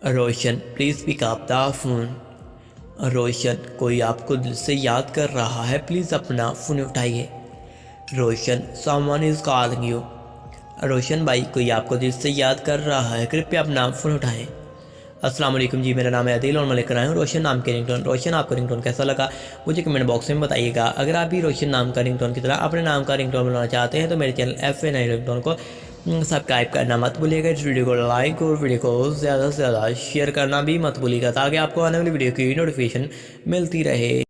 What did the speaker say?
Roshan please pick up the phone. Roshan कोई आपको दिल से याद कर रहा है, प्लीज़ अपना फ़ोन उठाइए। रोशन समवन इज़ कॉलिंग यू। रोशन भाई कोई आपको दिल से याद कर रहा है, कृपया अपना फ़ोन उठाएं। अस्सलाम वालेकुम जी, मेरा नाम है आदिल और मैं लेकर आया हूँ रोशन नाम के रिंगटोन। रोशन आपको रिंगटोन कैसा लगा मुझे कमेंट बॉक्स में बताइएगा। अगर आप भी रोशन नाम का रिंगटोन की तरह अपने नाम का रिंगटोन बनाना चाहते हैं तो मेरे चैनल FA9 रिंगटोन को सब्सक्राइब करना मत भूलिएगा। इस वीडियो को लाइक और वीडियो को ज़्यादा से ज़्यादा शेयर करना भी मत भूलिएगा ताकि आपको आने वाली वीडियो की नोटिफिकेशन मिलती रहे।